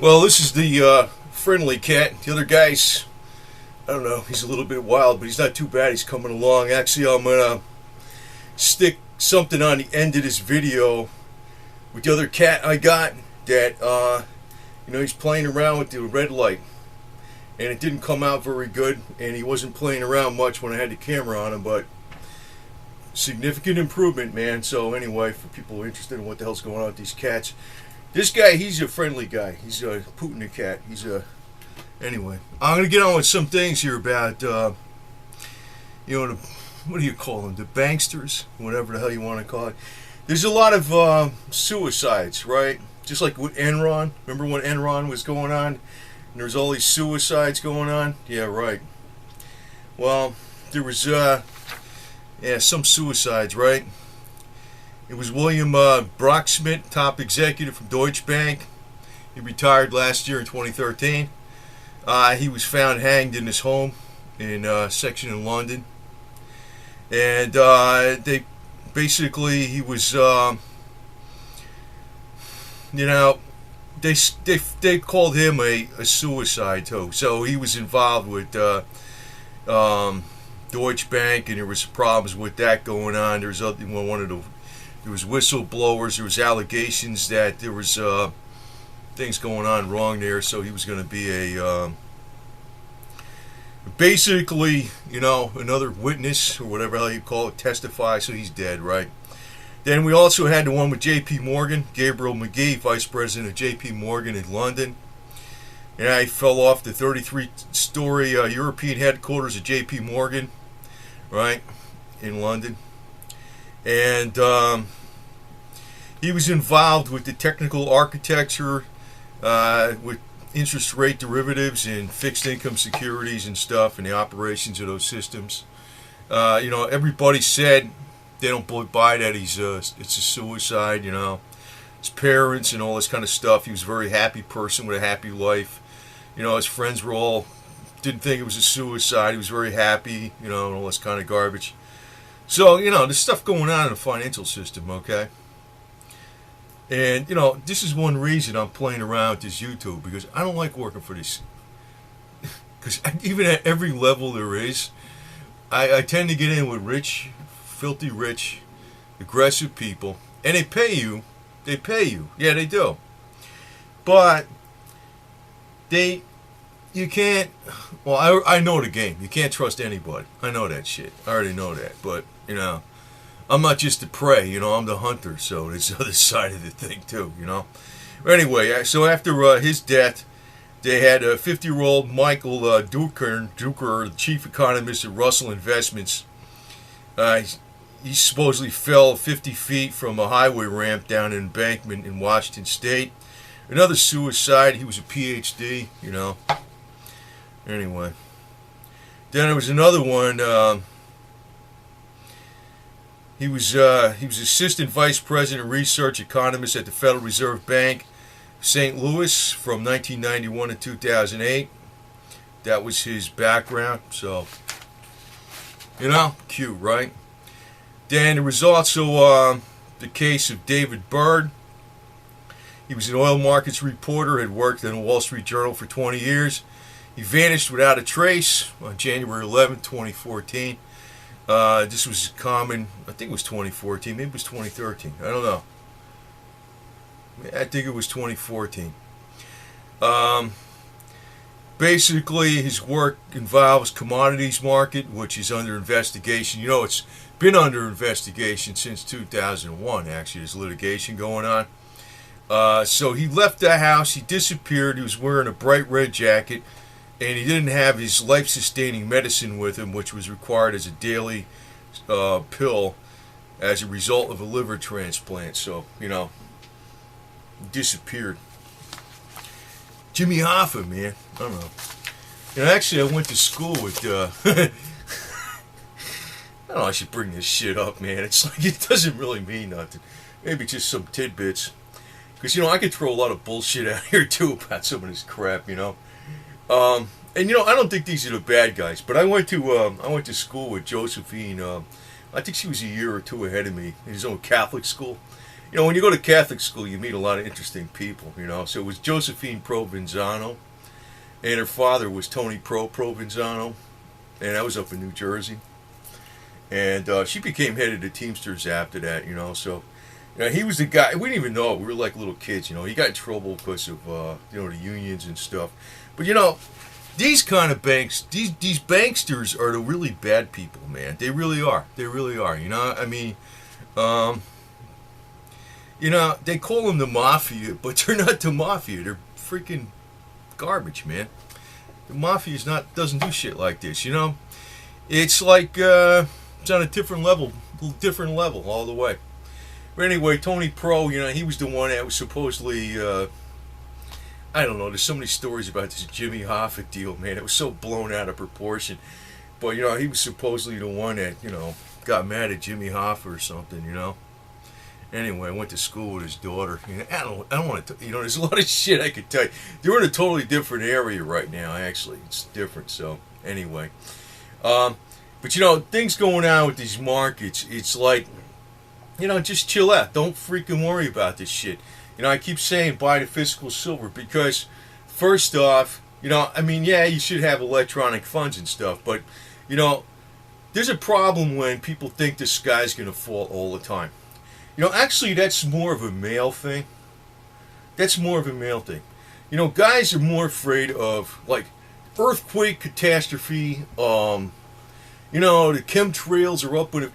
Well, this is the friendly cat. The other guy's, I don't know, he's a little bit wild, but he's not too bad. He's coming along. Actually, I'm going to stick something on the end of this video with the other cat I got that, he's playing around with the red light. And it didn't come out very good, and he wasn't playing around much when I had the camera on him, but significant improvement, man. So anyway, for people interested in what the hell's going on with these cats, this guy, he's a friendly guy. He's a Putin the cat. Anyway, I'm going to get on with some things here about, what do you call them? The Banksters? Whatever the hell you want to call it. There's a lot of suicides, right? Just like with Enron. Remember when Enron was going on? And there was all these suicides going on? Yeah, right. Well, there was, some suicides, right? It was William Brocksmith, top executive from Deutsche Bank. He retired last year in 2013. He was found hanged in his home in a section in London. And they basically, he was, they called him a suicide too. So he was involved with Deutsche Bank, and there was problems with that going on. There was there was whistleblowers. There was allegations that there was things going on wrong there. So he was going to be basically, another witness or whatever hell you call it, testify. So he's dead, right? Then we also had the one with J.P. Morgan, Gabriel McGee, vice president of J.P. Morgan in London. And he fell off the 33-story European headquarters of J.P. Morgan, right, in London. And he was involved with the technical architecture, with interest rate derivatives and fixed income securities and stuff, and the operations of those systems. Everybody said they don't buy that it's a suicide, his parents and all this kind of stuff. He was a very happy person with a happy life. His friends were all didn't think it was a suicide. He was very happy, and all this kind of garbage. So, there's stuff going on in the financial system, okay? And, this is one reason I'm playing around with this YouTube, because I don't like working for this. Because even at every level there is, I tend to get in with rich, filthy rich, aggressive people, and they pay you. Yeah, they do. But you can't, well, I know the game. You can't trust anybody. I know that shit. I already know that. But, I'm not just the prey, I'm the hunter. So there's the other side of the thing too, Anyway, so after his death, they had a 50-year-old Michael Duker, the chief economist at Russell Investments. He supposedly fell 50 feet from a highway ramp down an embankment in Washington State. Another suicide. He was a PhD, Anyway. Then there was another one. He was assistant vice president of research economist at the Federal Reserve Bank, St. Louis, from 1991 to 2008. That was his background. So, cute, right? Then there was also the case of David Byrd. He was an oil markets reporter, had worked in the Wall Street Journal for 20 years. He vanished without a trace on January 11, 2014. This was common, I think it was 2014, maybe it was 2013, I don't know. I think it was 2014. Basically, his work involves commodities market, which is under investigation. It's been under investigation since 2001, actually. There's litigation going on. So he left the house, he disappeared, he was wearing a bright red jacket, and he didn't have his life-sustaining medicine with him, which was required as a daily pill as a result of a liver transplant. So, disappeared. Jimmy Hoffa, man. I don't know. Actually, I went to school with, I don't know, I should bring this shit up, man. It's like, it doesn't really mean nothing. Maybe just some tidbits. Because, I could throw a lot of bullshit out here, too, about some of this crap, And I don't think these are the bad guys, but I went to school with Josephine. I think she was a year or two ahead of me in his own Catholic school, when you go to Catholic school, you meet a lot of interesting people, So it was Josephine Provenzano, and her father was Tony Provenzano, and that was up in New Jersey. And she became head of the Teamsters after that, So, he was the guy. We didn't even know it. We were like little kids, He got in trouble because of, the unions and stuff. But, these kind of banks, these banksters are the really bad people, man. They really are. They really are. They call them the mafia, but they're not the mafia. They're freaking garbage, man. The mafia doesn't do shit like this, It's like it's on a different level all the way. But anyway, Tony Pro, he was the one that was supposedly, I don't know, there's so many stories about this Jimmy Hoffa deal, man. It was so blown out of proportion. But, he was supposedly the one that, got mad at Jimmy Hoffa or something, Anyway, I went to school with his daughter. I don't want to, there's a lot of shit I could tell you. They're in a totally different area right now, actually. It's different, so, anyway. But, things going on with these markets, it's like, just chill out. Don't freaking worry about this shit. I keep saying buy the physical silver because, first off, you should have electronic funds and stuff, but, there's a problem when people think the sky's going to fall all the time. Actually, that's more of a male thing. Guys are more afraid of, like, earthquake, catastrophe, the chemtrails are up, but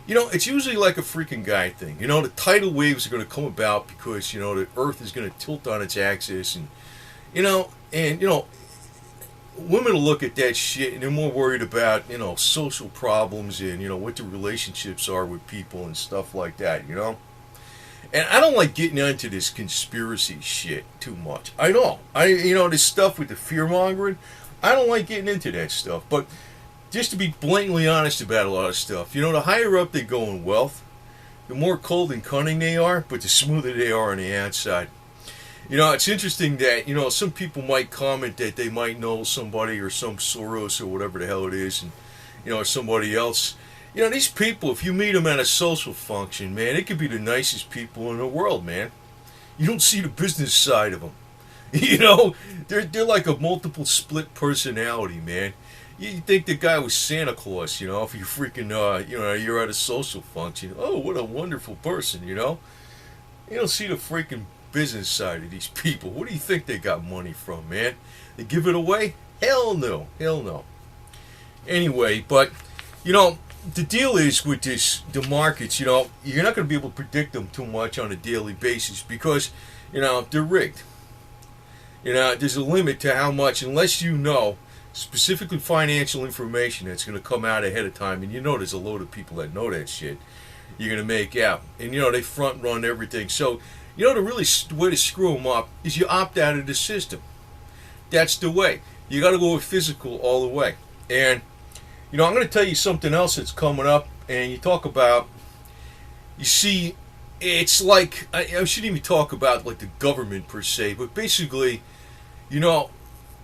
it's usually like a freaking guy thing. The tidal waves are going to come about because, the earth is going to tilt on its axis, and, women will look at that shit and they're more worried about, social problems and, what the relationships are with people and stuff like that, And I don't like getting into this conspiracy shit too much. I know. This stuff with the fear-mongering, I don't like getting into that stuff. But just to be blatantly honest about a lot of stuff, the higher up they go in wealth, the more cold and cunning they are, but the smoother they are on the outside. It's interesting that, some people might comment that they might know somebody or some Soros or whatever the hell it is, and, or somebody else. These people, if you meet them at a social function, man, it could be the nicest people in the world, man. You don't see the business side of them. They're like a multiple split personality, man. You think the guy was Santa Claus, if you freaking, you're at a social function. Oh, what a wonderful person, You don't see the freaking business side of these people. What do you think they got money from, man? They give it away? Hell no. Anyway, but, the deal is with the markets, you're not going to be able to predict them too much on a daily basis because, they're rigged. There's a limit to how much, unless you know specifically financial information that's going to come out ahead of time, and there's a load of people that know that shit, you're going to make out. And, they front run everything. So, the really way to screw them up is you opt out of the system. That's the way. You got to go with physical all the way. And, I'm going to tell you something else that's coming up. And you talk about, you see, it's like, I shouldn't even talk about like the government per se, but basically,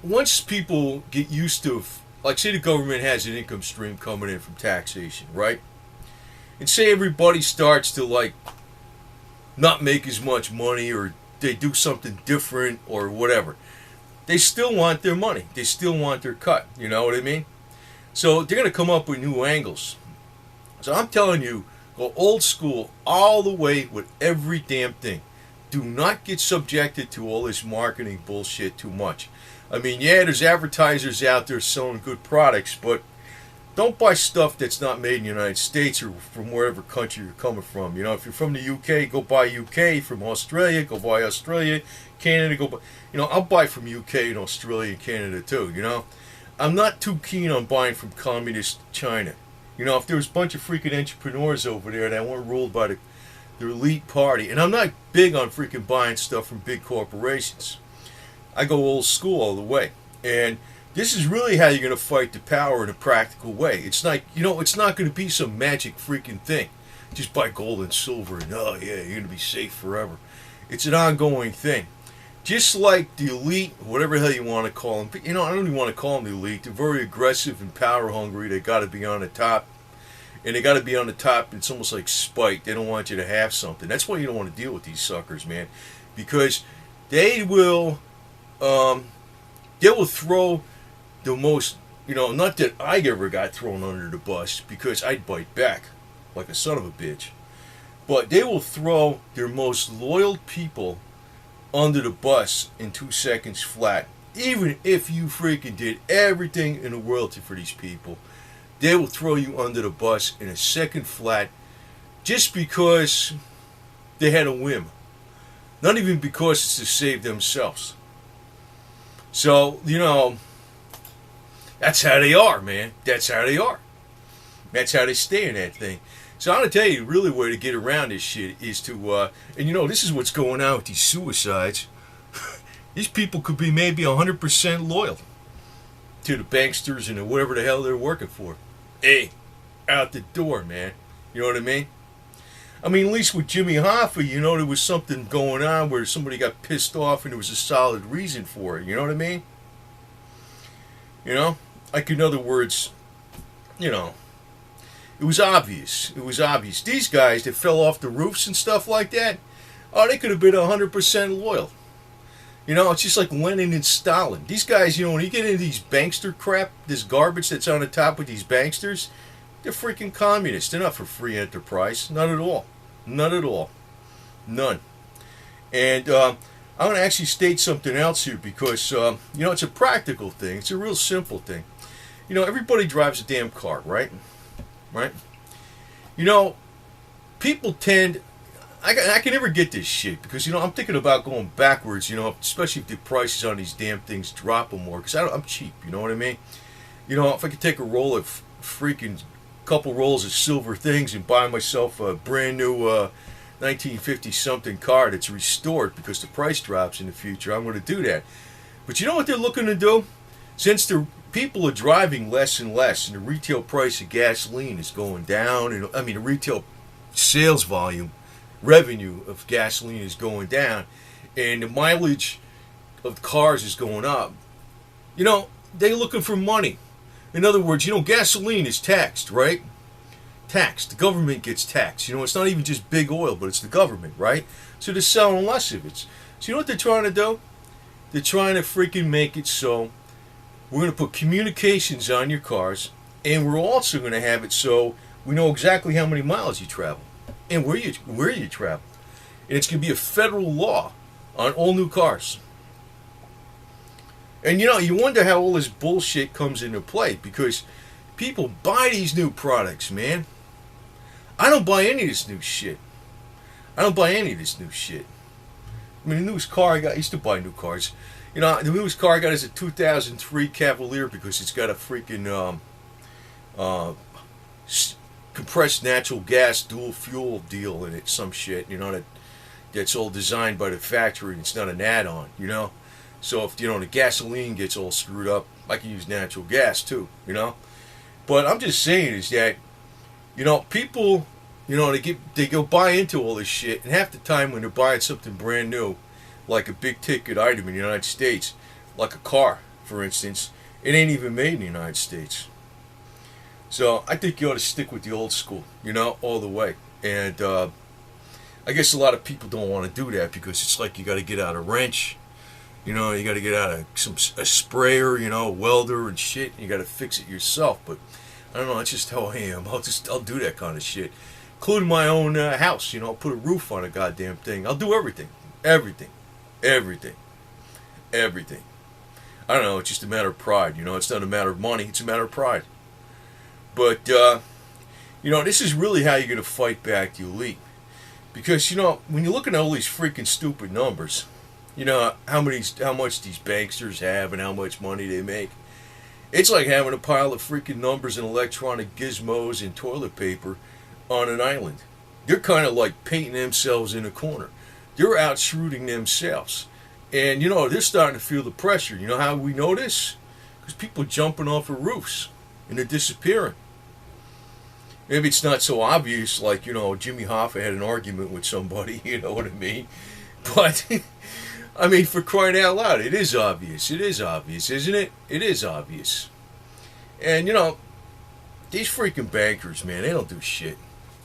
once people get used to, like say the government has an income stream coming in from taxation, right? And say everybody starts to like not make as much money or they do something different or whatever. They still want their money. They still want their cut. You know what I mean? So they're going to come up with new angles. So I'm telling you, go old school all the way with every damn thing. Do not get subjected to all this marketing bullshit too much. I mean, yeah, there's advertisers out there selling good products, but don't buy stuff that's not made in the United States or from wherever country you're coming from. If you're from the UK, go buy UK. From Australia, go buy Australia. Canada, go buy... I'll buy from UK and Australia and Canada too, I'm not too keen on buying from communist China. If there was a bunch of freaking entrepreneurs over there that weren't ruled by the elite party, and I'm not big on freaking buying stuff from big corporations. I go old school all the way. And this is really how you're going to fight the power in a practical way. It's not, it's not going to be some magic freaking thing. Just buy gold and silver and, oh yeah, you're going to be safe forever. It's an ongoing thing. Just like the elite, whatever the hell you want to call them. But, I don't even want to call them the elite. They're very aggressive and power hungry. They got to be on the top. and they got to be on the top. It's almost like spite. They don't want you to have something. That's why you don't want to deal with these suckers, man, because they will throw the most, not that I ever got thrown under the bus, because I'd bite back like a son of a bitch, but they will throw their most loyal people under the bus in 2 seconds flat. Even if you freaking did everything in the world for these people, they will throw you under the bus in a second flat, just because they had a whim. Not even because it's to save themselves. So, that's how they are, man. That's how they are. That's how they stay in that thing. So I'm going to tell you, really, way to get around this shit is to, this is what's going on with these suicides. These people could be maybe 100% loyal to the banksters and whatever the hell they're working for. Hey, out the door, man. You know what I mean? I mean, at least with Jimmy Hoffa, there was something going on where somebody got pissed off and there was a solid reason for it. You know what I mean? Like, in other words, it was obvious. It was obvious. These guys that fell off the roofs and stuff like that, they could have been 100% loyal. It's just like Lenin and Stalin. These guys, when you get into these bankster crap, this garbage that's on the top of these banksters, they're freaking communists. They're not for free enterprise. Not at all. Not at all. None. And I'm going to actually state something else here because, it's a practical thing. It's a real simple thing. Everybody drives a damn car, right? Right? People tend... I can never get this shit because, I'm thinking about going backwards, especially if the prices on these damn things drop more, because I'm cheap, you know what I mean? If I could take a roll of freaking couple rolls of silver things and buy myself a brand new 1950 something car that's restored because the price drops in the future, I'm going to do that. But you know what they're looking to do? Since the people are driving less and less and the retail price of gasoline is going down, and the retail sales volume, revenue of gasoline is going down, and the mileage of cars is going up, they're looking for money. In other words, gasoline is taxed, right? Taxed. The government gets taxed. It's not even just big oil, but it's the government, right? So they're selling less of it. So you know what they're trying to do? They're trying to freaking make it so we're going to put communications on your cars, and we're also going to have it so we know exactly how many miles you travel and where you travel. And it's going to be a federal law on all new cars. And you wonder how all this bullshit comes into play, because people buy these new products, man. I don't buy any of this new shit. The newest car I got, I used to buy new cars. The newest car I got is a 2003 Cavalier because it's got a freaking compressed natural gas dual fuel deal in it, some shit, that's all designed by the factory and it's not an add-on, So if, the gasoline gets all screwed up, I can use natural gas too, But I'm just saying is that, people, they go buy into all this shit, and half the time when they're buying something brand new, like a big ticket item in the United States, like a car, for instance, it ain't even made in the United States. So I think you ought to stick with the old school, all the way. And I guess a lot of people don't want to do that because it's like you got to get out a wrench, you got to get out a sprayer, a welder and shit, and you got to fix it yourself. But I don't know, that's just how I am. I'll do that kind of shit, including my own house. I'll put a roof on a goddamn thing. I'll do everything. I don't know, it's just a matter of pride, it's not a matter of money, it's a matter of pride. But, this is really how you're going to fight back the elite. Because, when you look at all these freaking stupid numbers, how much these banksters have and how much money they make, it's like having a pile of freaking numbers and electronic gizmos and toilet paper on an island. They're kind of like painting themselves in a corner. They're out shooting themselves. And, they're starting to feel the pressure. You know how we know this? Because people jumping off of roofs and they're disappearing. Maybe it's not so obvious, like, Jimmy Hoffa had an argument with somebody, you know what I mean? But, for crying out loud, it is obvious. It is obvious, isn't it? It is obvious. And, these freaking bankers, man, they don't do shit.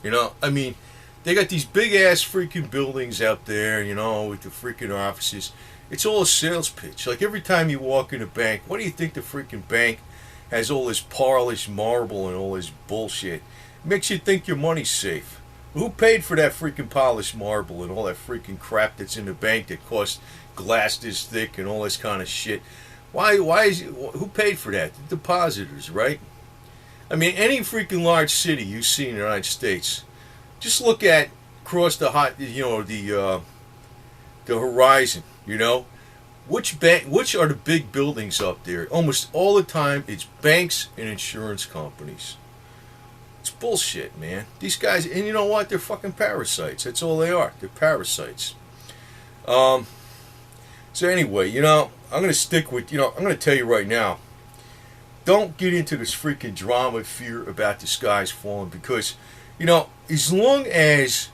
You know, I mean, they got these big ass freaking buildings out there, you know, with the freaking offices. It's all a sales pitch. Like every time you walk in a bank, what do you think the freaking bank has all this polished marble and all this bullshit? It makes you think your money's safe. Who paid for that freaking polished marble and all that freaking crap that's in the bank that costs glass this thick and all this kind of shit? Why is it, who paid for that? The depositors, right? I mean, any freaking large city you see in the United States, just look at across the the horizon. You know, which are the big buildings up there? Almost all the time, it's banks and insurance companies. It's bullshit, man. These guys, and you know what? They're fucking parasites. That's all they are. They're parasites. So anyway, you know, I'm gonna stick with. You know, I'm gonna tell you right now. Don't get into this freaking drama fear about the skies falling, because, you know, as long as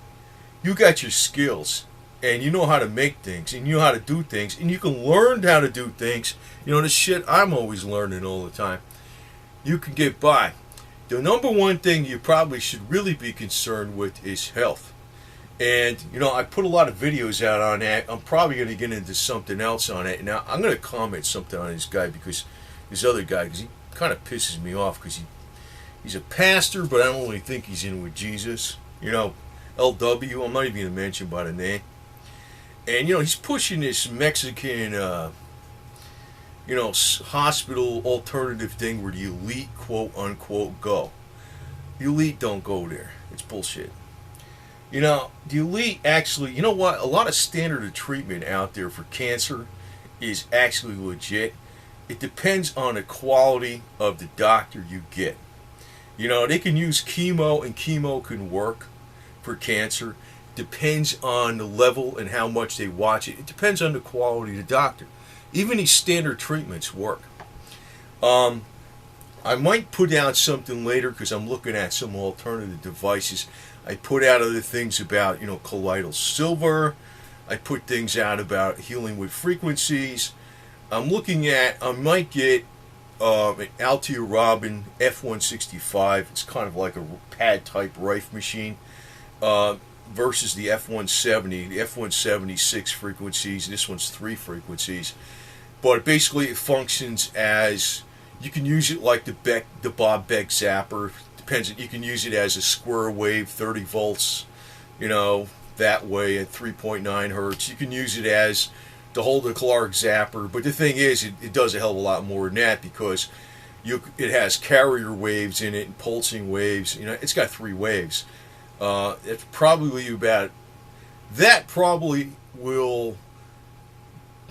you got your skills and you know how to make things and you know how to do things and you can learn how to do things, you know, the shit I'm always learning all the time, you can get by. The number one thing you probably should really be concerned with is health. And, you know, I put a lot of videos out on that. I'm probably going to get into something else on it. Now, I'm going to comment something on this guy, because this other guy, because he kind of pisses me off, because he's a pastor, but I don't really think he's in with Jesus. You know, LW, I'm not even going to mention by the name. And, you know, he's pushing this Mexican, you know, hospital alternative thing where the elite, quote unquote, go. The elite don't go there. It's bullshit. You know, the elite actually, you know what? A lot of standard of treatment out there for cancer is actually legit. It depends on the quality of the doctor you get. You know, they can use chemo, and chemo can work for cancer. Depends on the level and how much they watch it. It depends on the quality of the doctor. Even these standard treatments work. I might put out something later, because I'm looking at some alternative devices. I put out other things about, you know, colloidal silver. I put things out about healing with frequencies. I'm looking at, I might get an Altia Robin F165. It's kind of like a pad type rifle machine, versus the F170. The F170 6 frequencies. This one's 3 frequencies. But basically it functions as, you can use it like the Bob Beck zapper. Depends. You can use it as a square wave, 30 volts, you know, that way at 3.9 hertz. You can use it as the Holder Clark zapper. But the thing is, it does a hell of a lot more than that, because it has carrier waves in it and pulsing waves. You know, it's got 3 waves. It's probably about, that probably will,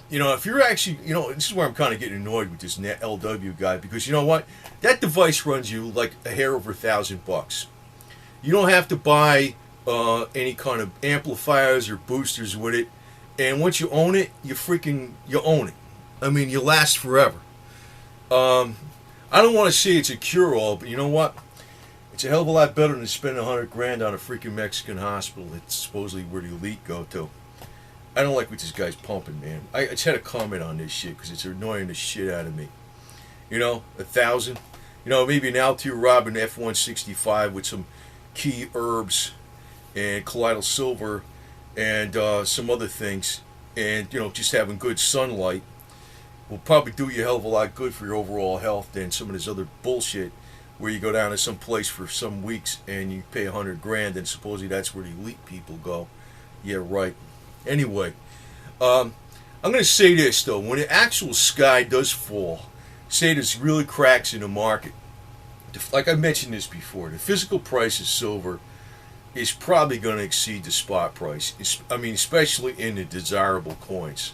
you know, if you're actually, you know, this is where I'm kind of getting annoyed with this LW guy, because you know what? That device runs you like a hair over $1,000. You don't have to buy any kind of amplifiers or boosters with it, and once you own it, you own it. I mean, you last forever. I don't want to say it's a cure-all, but you know what? It's a hell of a lot better than spending $100,000 on a freaking Mexican hospital that's supposedly where the elite go to. I don't like what this guy's pumping, man. I just had a comment on this shit because it's annoying the shit out of me. You know, 1,000. You know, maybe an Altia Robin F165 with some key herbs and colloidal silver and some other things, and you know, just having good sunlight will probably do you a hell of a lot good for your overall health than some of this other bullshit where you go down to some place for some weeks and you pay $100,000 and supposedly that's where the elite people go. Yeah, right. Anyway, I'm going to say this though: when the actual sky does fall, say there's really cracks in the market, like I mentioned this before, the physical price of silver is probably going to exceed the spot price. I mean, especially in the desirable coins,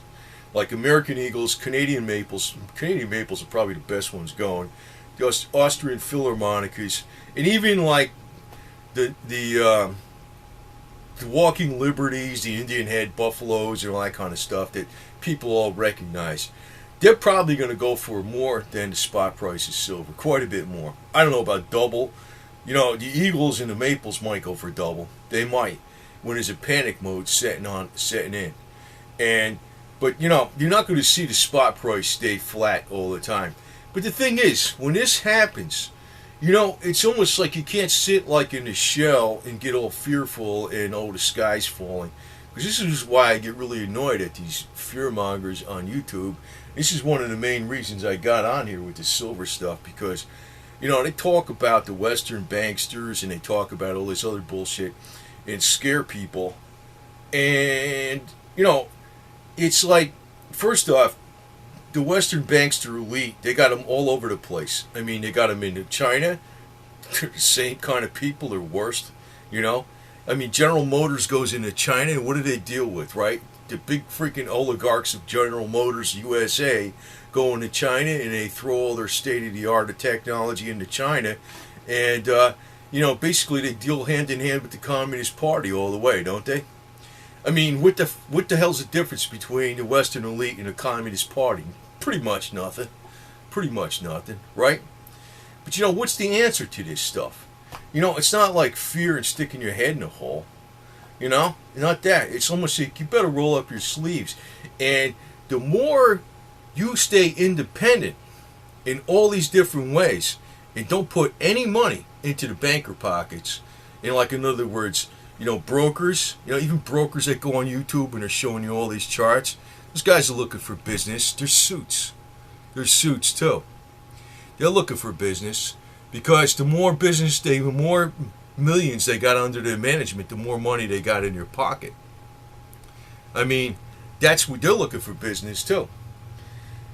like American Eagles, Canadian Maples. Canadian Maples are probably the best ones going. The Austrian Philharmonicas, and even like the Walking Liberties, the Indian Head Buffaloes, and all that kind of stuff that people all recognize. They're probably going to go for more than the spot price of silver, quite a bit more. I don't know about double. You know, the Eagles and the Maples might go for double. They might, when there's a panic mode setting in. But you know, you're not going to see the spot price stay flat all the time. But the thing is, when this happens, It's almost like you can't sit like in a shell and get all fearful and the sky's falling. Because this is why I get really annoyed at these fear mongers on YouTube. This is one of the main reasons I got on here with the silver stuff, because they talk about the Western banksters and they talk about all this other bullshit and scare people. And, it's like, first off, the Western bankster elite, they got them all over the place. I mean, they got them in China. They're the same kind of people. They're worst, I mean, General Motors goes into China, and what do they deal with, right? The big freaking oligarchs of General Motors USA go into China, and they throw all their state-of-the-art technology into China. And, basically they deal hand-in-hand with the Communist Party all the way, don't they? I mean, what the hell's the difference between the Western elite and the Communist Party? Pretty much nothing. Pretty much nothing, right? But what's the answer to this stuff? It's not like fear and sticking your head in a hole. Not that. It's almost like you better roll up your sleeves. And the more you stay independent in all these different ways and don't put any money into the banker pockets, and like in other words, brokers, even brokers that go on YouTube and are showing you all these charts, those guys are looking for business. They're suits. They're suits too. They're looking for business because the more business the more millions they got under their management, the more money they got in your pocket. I mean, that's what they're looking for business too.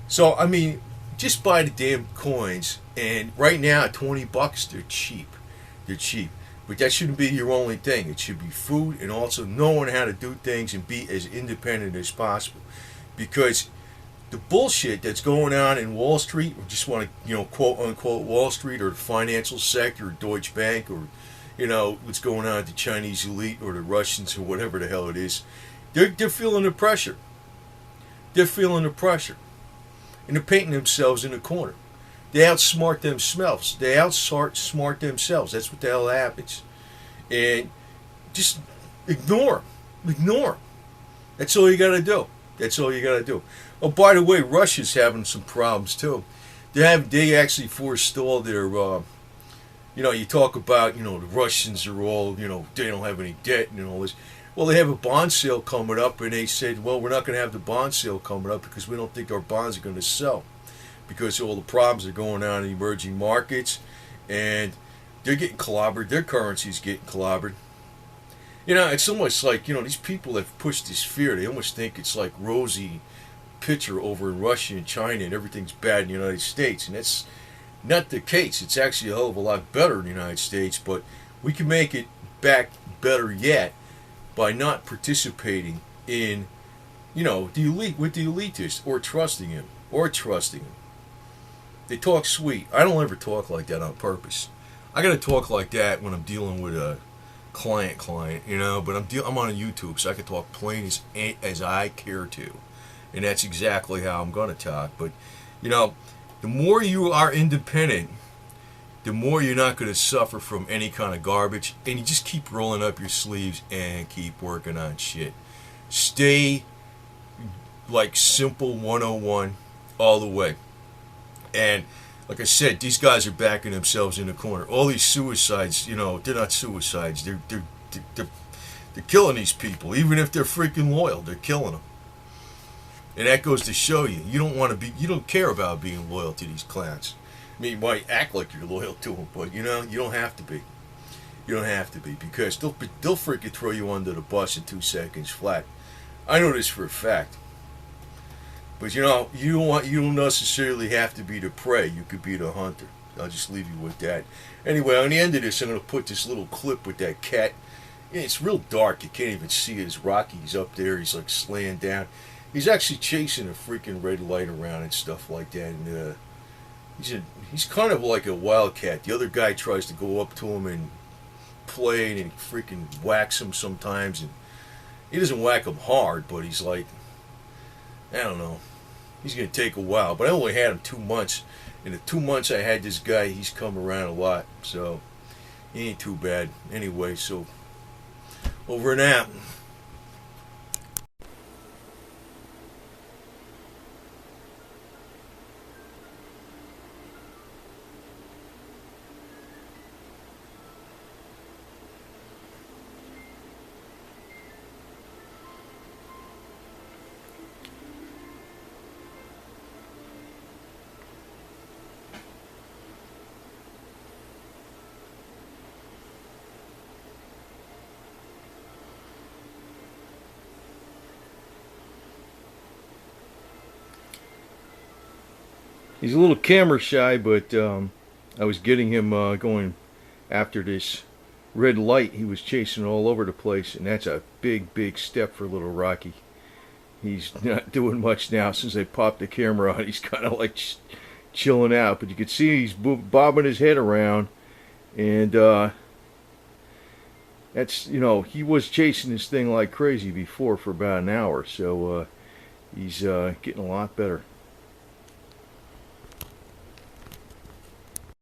So, I mean, just buy the damn coins, and right now at $20, they're cheap. They're cheap. But that shouldn't be your only thing. It should be food and also knowing how to do things and be as independent as possible. Because the bullshit that's going on in Wall Street, or just want to, quote unquote Wall Street, or the financial sector, or Deutsche Bank, or, what's going on at the Chinese elite, or the Russians, or whatever the hell it is, they're feeling the pressure. They're feeling the pressure. And they're painting themselves in a corner. They outsmart themselves. They outsmart themselves. That's what the hell happens. And just ignore them. Ignore them. That's all you got to do. That's all you got to do. Oh, by the way, Russia's having some problems too. They actually forestalled their, you talk about, the Russians are all, they don't have any debt and all this. Well, they have a bond sale coming up, and they said, well, we're not going to have the bond sale coming up because we don't think our bonds are going to sell, because all the problems are going on in emerging markets, and they're getting clobbered. Their currency's getting clobbered. It's almost like, these people that push this fear, they almost think it's like rosy picture over in Russia and China and everything's bad in the United States, and that's not the case. It's actually a hell of a lot better in the United States, but we can make it back better yet by not participating in, the elite, with the elitist, or trusting him. They talk sweet. I don't ever talk like that on purpose. I gotta talk like that when I'm dealing with a client, but I'm on YouTube, so I can talk plain as I care to. And that's exactly how I'm gonna talk. But, the more you are independent, the more you're not going to suffer from any kind of garbage, and you just keep rolling up your sleeves and keep working on shit. Stay like simple 101 all the way. And like I said, these guys are backing themselves in the corner. All these suicides, they're not suicides. They're killing these people, even if they're freaking loyal. They're killing them. And that goes to show you, you don't care about being loyal to these clowns. I mean, you might act like you're loyal to them, but you don't have to be. You don't have to be, because they'll freaking throw you under the bus in 2 seconds flat. I know this for a fact. But you don't necessarily have to be the prey. You could be the hunter. I'll just leave you with that. Anyway, on the end of this, I'm going to put this little clip with that cat. Yeah, it's real dark. You can't even see his Rocky's up there. He's like slaying down. He's actually chasing a freaking red light around and stuff like that. And he's kind of like a wildcat. The other guy tries to go up to him and play, and he freaking whacks him sometimes. And he doesn't whack him hard, but he's like, I don't know. He's going to take a while. But I only had him 2 months. In the 2 months I had this guy, he's come around a lot. So, he ain't too bad. Anyway, so, over and out. He's a little camera shy, but I was getting him going after this red light. He was chasing all over the place, and that's a big, big step for little Rocky. He's not doing much now since they popped the camera on. He's kind of like chilling out, but you can see he's bobbing his head around, and that's, you know, he was chasing this thing like crazy before for about an hour, so he's getting a lot better.